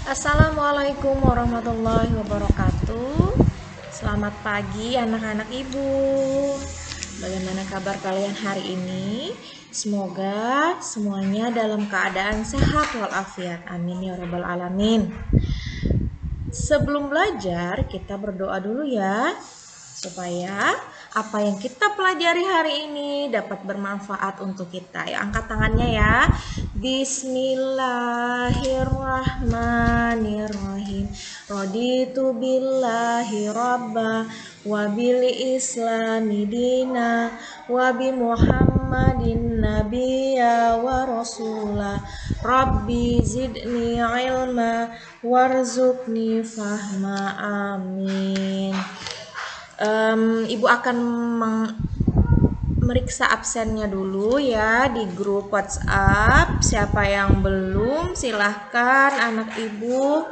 Assalamualaikum warahmatullahi wabarakatuh. Selamat pagi anak-anak ibu. Bagaimana kabar kalian hari ini? Semoga semuanya dalam keadaan sehat walafiat. Amin ya rabbal alamin. Sebelum belajar, kita berdoa dulu ya, supaya apa yang kita pelajari hari ini dapat bermanfaat untuk kita. Ya, angkat tangannya ya. Bismillahirrahmanirrahim. Raditu billahi rabba wa bil islami dina wa bi Muhammadin nabiyya wa rasulah. Rabbi zidni ilma warzuqni fahma. Amin. Ibu akan meriksa absennya dulu ya di grup WhatsApp. Siapa yang belum, silahkan anak ibu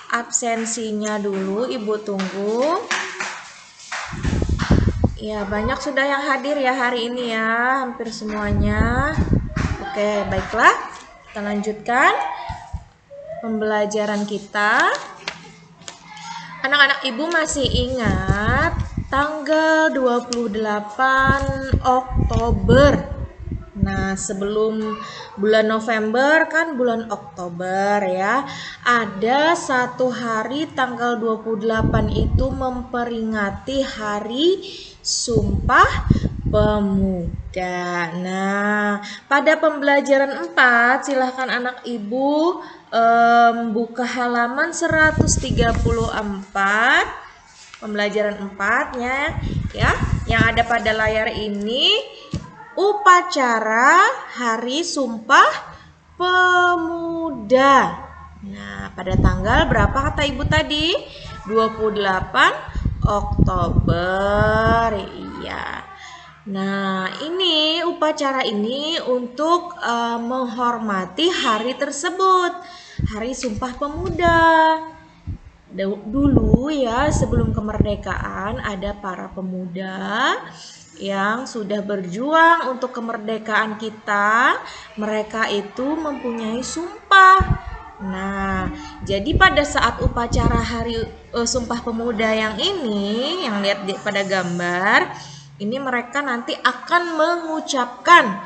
absensinya dulu, ibu tunggu. Ya, banyak sudah yang hadir ya hari ini ya, hampir semuanya. Oke, baiklah, kita lanjutkan pembelajaran kita. Anak-anak ibu masih ingat tanggal 28 Oktober. Nah, sebelum bulan November kan bulan Oktober ya. Ada satu hari tanggal 28 itu memperingati hari Sumpah Pemuda. Nah, pada pembelajaran 4 silahkan anak ibu buka halaman 134 pembelajaran 4-nya ya, yang ada pada layar ini, upacara Hari Sumpah Pemuda. Nah, pada tanggal berapa kata ibu tadi? 28 Oktober. Iya. Nah, ini upacara ini untuk menghormati hari tersebut, Hari Sumpah Pemuda. Dulu ya, sebelum kemerdekaan ada para pemuda yang sudah berjuang untuk kemerdekaan kita. Mereka itu mempunyai sumpah. Nah, jadi pada saat upacara Hari Sumpah Pemuda yang ini, yang lihat pada gambar, ini mereka nanti akan mengucapkan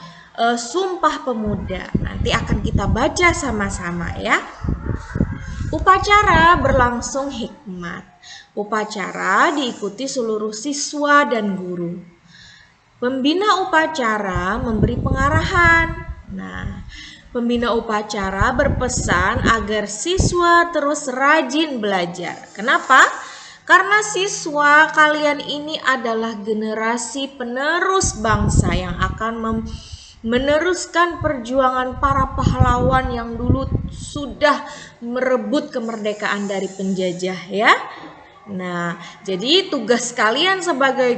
Sumpah Pemuda. Nanti akan kita baca sama-sama ya. Upacara berlangsung hikmat. Upacara diikuti seluruh siswa dan guru. Pembina upacara memberi pengarahan. Nah, pembina upacara berpesan agar siswa terus rajin belajar. Kenapa? Karena siswa kalian ini adalah generasi penerus bangsa yang akan meneruskan perjuangan para pahlawan yang dulu sudah merebut kemerdekaan dari penjajah ya. Nah, jadi tugas kalian sebagai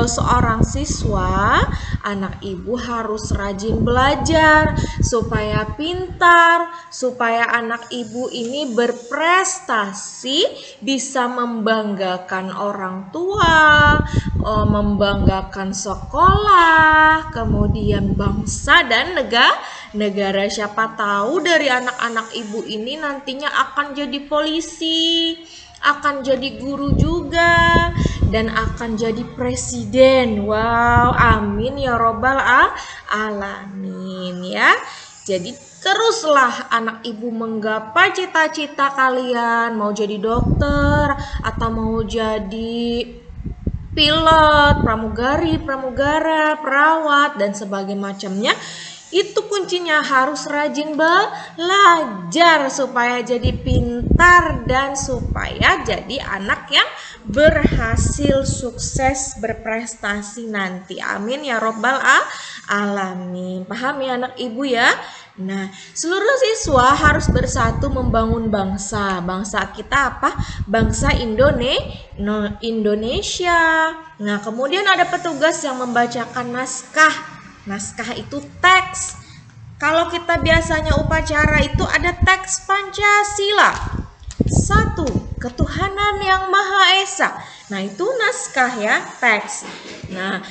seorang siswa, anak ibu harus rajin belajar supaya pintar, supaya anak ibu ini berprestasi, bisa membanggakan orang tua, membanggakan sekolah, kemudian bangsa dan negara. Siapa tahu dari anak-anak ibu ini nantinya akan jadi polisi, akan jadi guru juga, dan akan jadi presiden. Wow, amin ya robbal alamin ya. Jadi teruslah anak ibu menggapai cita-cita kalian, mau jadi dokter atau mau jadi pilot, pramugari, pramugara, perawat dan sebagainya macamnya. Itu kuncinya harus rajin belajar supaya jadi pintar dan supaya jadi anak yang berhasil, sukses, berprestasi nanti. Amin ya robbal alamin. Paham ya anak ibu ya? Nah, seluruh siswa harus bersatu membangun bangsa. Bangsa kita apa? Bangsa Indonesia. Nah, kemudian ada petugas yang membacakan naskah. Naskah itu teks. Kalau kita biasanya upacara itu ada teks Pancasila. 1. Ketuhanan yang Maha Esa. Nah, itu naskah ya, teks. Nah,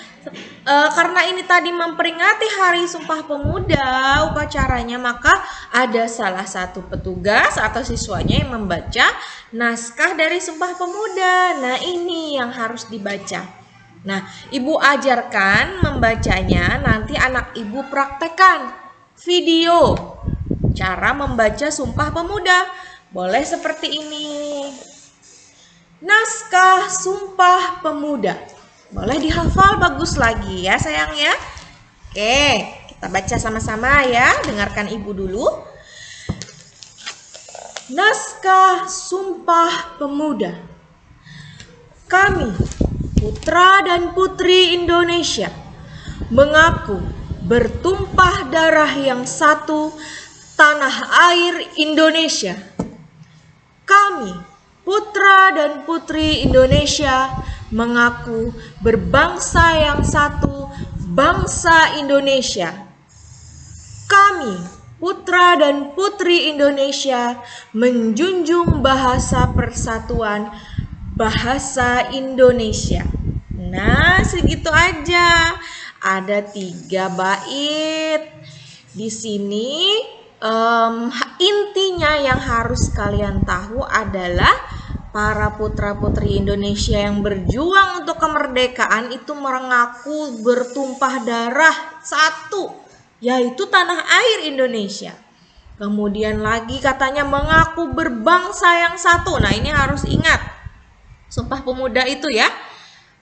Karena ini tadi memperingati Hari Sumpah Pemuda upacaranya, maka ada salah satu petugas atau siswanya yang membaca naskah dari Sumpah Pemuda. Nah, ini yang harus dibaca. Nah, Ibu ajarkan membacanya, nanti anak Ibu praktekkan video cara membaca Sumpah Pemuda. Boleh seperti ini. Naskah Sumpah Pemuda. Boleh dihafal bagus lagi ya sayang ya. Oke, kita baca sama-sama ya. Dengarkan Ibu dulu. Naskah Sumpah Pemuda. Kami, putra dan putri Indonesia, mengaku bertumpah darah yang satu, tanah air Indonesia. Kami, putra dan putri Indonesia, mengaku berbangsa yang satu, bangsa Indonesia. Kami, putra dan putri Indonesia, menjunjung bahasa persatuan, bahasa Indonesia. Nah, segitu aja. Ada 3 bait. Di sini intinya yang harus kalian tahu adalah para putra-putri Indonesia yang berjuang untuk kemerdekaan itu mengaku bertumpah darah satu, yaitu tanah air Indonesia. Kemudian lagi katanya mengaku berbangsa yang satu. Nah, ini harus ingat Sumpah Pemuda itu ya.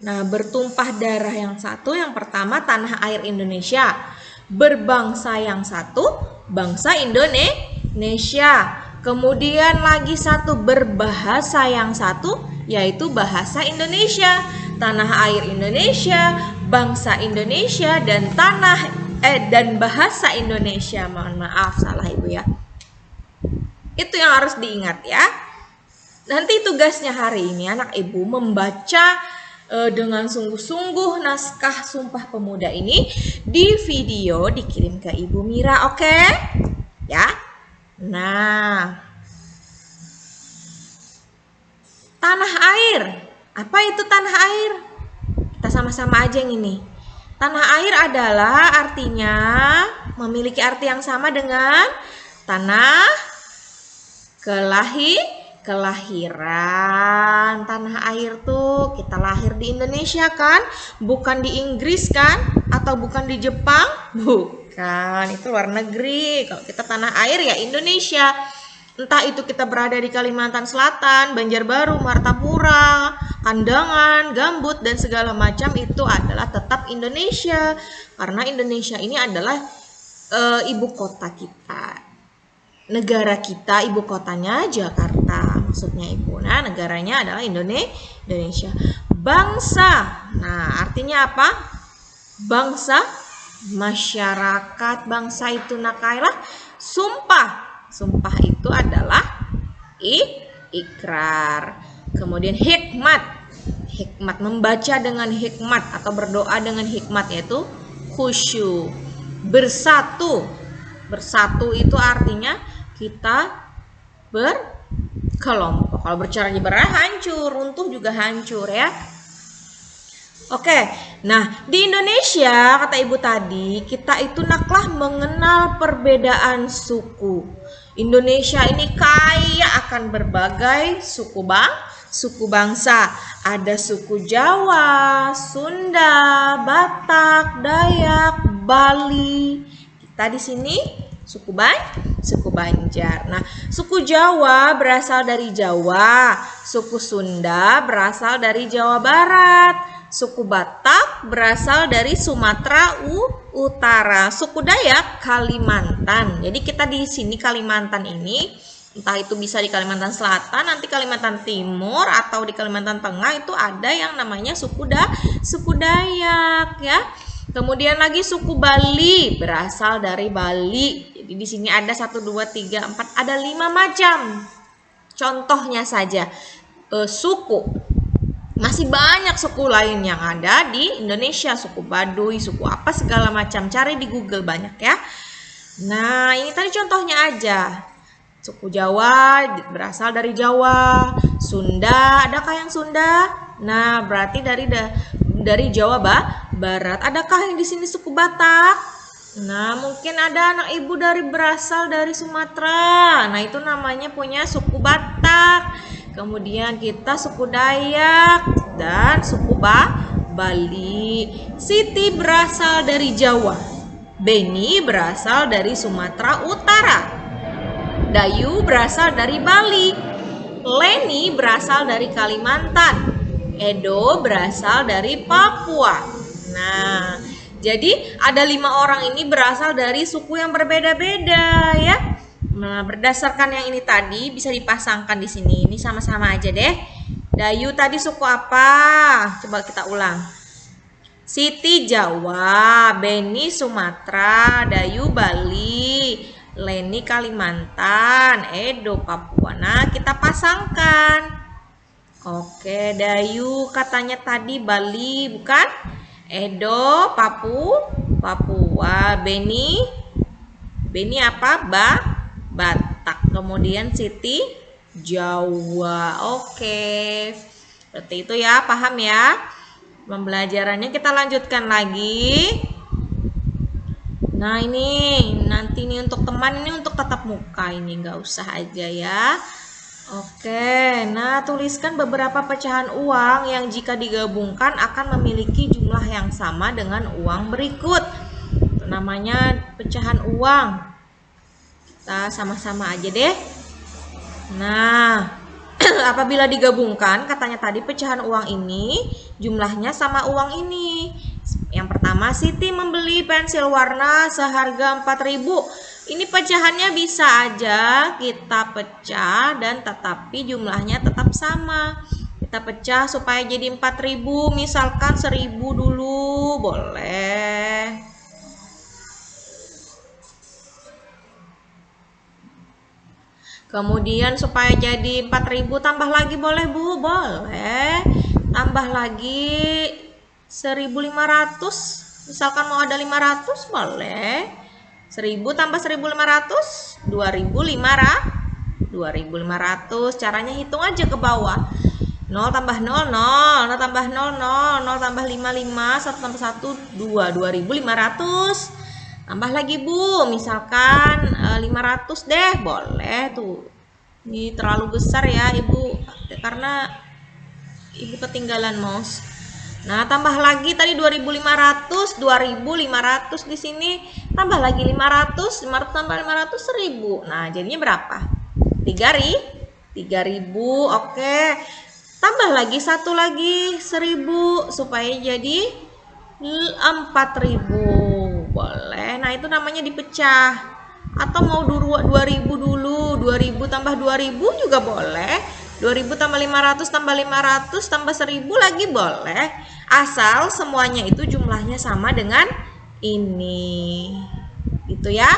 Nah, bertumpah darah yang satu, yang pertama tanah air Indonesia. Berbangsa yang satu, bangsa Indonesia. Kemudian lagi satu, berbahasa yang satu, yaitu bahasa Indonesia. Tanah air Indonesia, bangsa Indonesia, dan dan bahasa Indonesia. Mohon maaf salah Ibu ya. Itu yang harus diingat ya. Nanti tugasnya hari ini anak Ibu membaca dengan sungguh-sungguh naskah Sumpah Pemuda ini di video, dikirim ke Ibu Mira, oke? Ya. Nah, tanah air. Apa itu tanah air? Kita sama-sama aja yang ini. Tanah air adalah artinya memiliki arti yang sama dengan tanah kelahiran. Tanah air tuh kita lahir di Indonesia kan? Bukan di Inggris kan? Atau bukan di Jepang? Bukan, itu luar negeri. Kalau kita tanah air ya Indonesia. Entah itu kita berada di Kalimantan Selatan, Banjarbaru, Martapura, Kandangan, Gambut, dan segala macam, itu adalah tetap Indonesia. Karena Indonesia ini adalah ibu kota kita. Negara kita, ibu kotanya Jakarta, maksudnya Ibu. Nah, negaranya adalah Indonesia. Bangsa, nah artinya apa? Bangsa, masyarakat. Bangsa itu nakailah. Sumpah itu adalah ikrar. Kemudian hikmat, membaca dengan hikmat atau berdoa dengan hikmat, yaitu khusyuk. Bersatu itu artinya kita berkelompok. Kalau bercerai berai hancur, runtuh juga hancur ya. Oke, nah di Indonesia kata Ibu tadi, kita itu naklah mengenal perbedaan suku. Indonesia ini kaya akan berbagai suku bangsa. Ada suku Jawa, Sunda, Batak, Dayak, Bali. Kita di sini suku Banjar. Nah, suku Jawa berasal dari Jawa, suku Sunda berasal dari Jawa Barat, suku Batak berasal dari Sumatera Utara, suku Dayak Kalimantan. Jadi kita di sini Kalimantan ini, entah itu bisa di Kalimantan Selatan, nanti Kalimantan Timur, atau di Kalimantan Tengah, itu ada yang namanya suku Dayak ya. Kemudian lagi suku Bali berasal dari Bali. Jadi di sini ada 1, 2, 3, 4, ada 5 macam. Contohnya saja suku. Masih banyak suku lain yang ada di Indonesia, suku Baduy, suku apa segala macam. Cari di Google banyak ya. Nah, ini tadi contohnya aja. Suku Jawa berasal dari Jawa. Sunda, adakah yang Sunda? Nah, berarti dari Jawa Barat. Adakah yang di sini suku Batak? Nah, mungkin ada anak ibu berasal dari Sumatera. Nah, itu namanya punya suku Batak. Kemudian kita suku Dayak dan suku Bali. Siti berasal dari Jawa. Beni berasal dari Sumatera Utara. Dayu berasal dari Bali. Leni berasal dari Kalimantan. Edo berasal dari Papua. Nah, jadi ada 5 orang ini berasal dari suku yang berbeda-beda ya. Nah, berdasarkan yang ini tadi bisa dipasangkan di sini. Ini sama-sama aja deh. Dayu tadi suku apa? Coba kita ulang. Siti Jawa, Beni Sumatera, Dayu Bali, Leni Kalimantan, Edo Papua. Nah, kita pasangkan. Oke, Dayu katanya tadi Bali, bukan? Edo Papua, Beni apa? Batak. Kemudian Siti Jawa. Oke. Seperti itu ya, paham ya? Pembelajarannya kita lanjutkan lagi. Nah, ini nanti nih untuk teman, ini untuk tatap muka, ini nggak usah aja ya. Oke, nah tuliskan beberapa pecahan uang yang jika digabungkan akan memiliki jumlah yang sama dengan uang berikut. Itu namanya pecahan uang. Kita sama-sama aja deh. Nah, apabila digabungkan, katanya tadi pecahan uang ini jumlahnya sama uang ini. Yang pertama, Siti membeli pensil warna seharga 4.000. Ini pecahannya bisa aja kita pecah dan tetapi jumlahnya tetap sama. Kita pecah supaya jadi 4.000, misalkan 1.000 dulu, boleh. Kemudian supaya jadi 4.000 tambah lagi boleh Bu? Boleh. Tambah lagi 1.500. Misalkan mau ada 500 boleh. 1.000 tambah 1.500 2.500. Caranya hitung aja ke bawah. 0 tambah 0 0, 0 tambah 0 0, 0 tambah 5 5, 1 tambah 1 2, 2.500. Tambah lagi Bu, misalkan 500 deh, boleh tuh. Ini terlalu besar ya Ibu, karena Ibu ketinggalan mouse. Nah, tambah lagi tadi 2.500, 2.500 di sini, tambah lagi 500, 500 tambah 500 1.000. Nah, jadinya berapa? 3.000. Oke. Tambah lagi satu lagi 1.000 supaya jadi 4.000. Boleh. Nah, itu namanya dipecah. Atau mau 2.000 dulu, 2.000 tambah 2.000 juga boleh. 2.000 tambah 500 tambah 500 tambah 1.000 lagi boleh. Asal semuanya itu jumlahnya sama dengan ini. Gitu ya.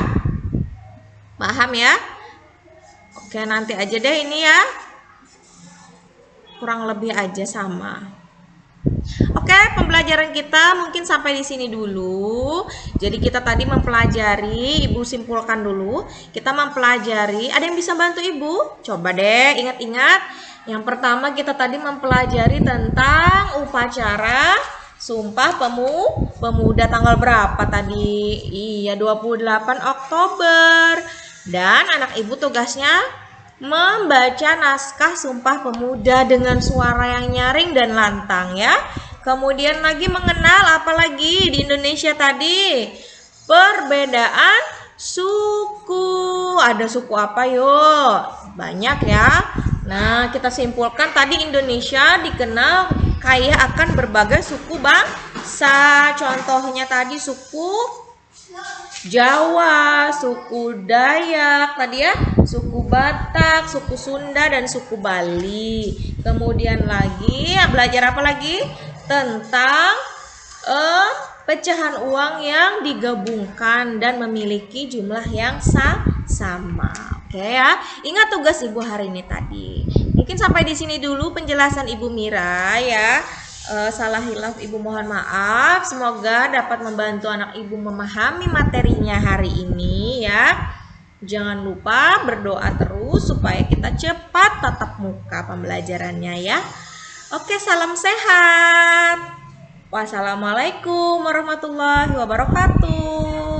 Paham ya? Oke, nanti aja deh ini ya. Kurang lebih aja sama. Oke, pembelajaran kita mungkin sampai di sini dulu. Jadi kita tadi mempelajari, Ibu simpulkan dulu. Kita mempelajari, ada yang bisa bantu Ibu? Coba deh ingat-ingat. Yang pertama kita tadi mempelajari tentang upacara Sumpah Pemuda tanggal berapa tadi? Iya, 28 Oktober. Dan anak Ibu tugasnya membaca naskah Sumpah Pemuda dengan suara yang nyaring dan lantang ya. Kemudian lagi mengenal apa lagi di Indonesia tadi? Perbedaan suku. Ada suku apa yuk? Banyak ya. Nah, kita simpulkan tadi Indonesia dikenal kaya akan berbagai suku bangsa. Contohnya tadi suku Jawa, suku Dayak, tadi ya, suku Batak, suku Sunda, dan suku Bali. Kemudian lagi, belajar apa lagi? Tentang pecahan uang yang digabungkan dan memiliki jumlah yang sama. Oke ya, ingat tugas Ibu hari ini tadi. Mungkin sampai di sini dulu penjelasan Ibu Mira ya. Salah hilaf Ibu mohon maaf. Semoga dapat membantu anak Ibu memahami materinya hari ini ya. Jangan lupa berdoa terus supaya kita cepat tatap muka pembelajarannya ya. Oke, salam sehat. Wassalamualaikum warahmatullahi wabarakatuh.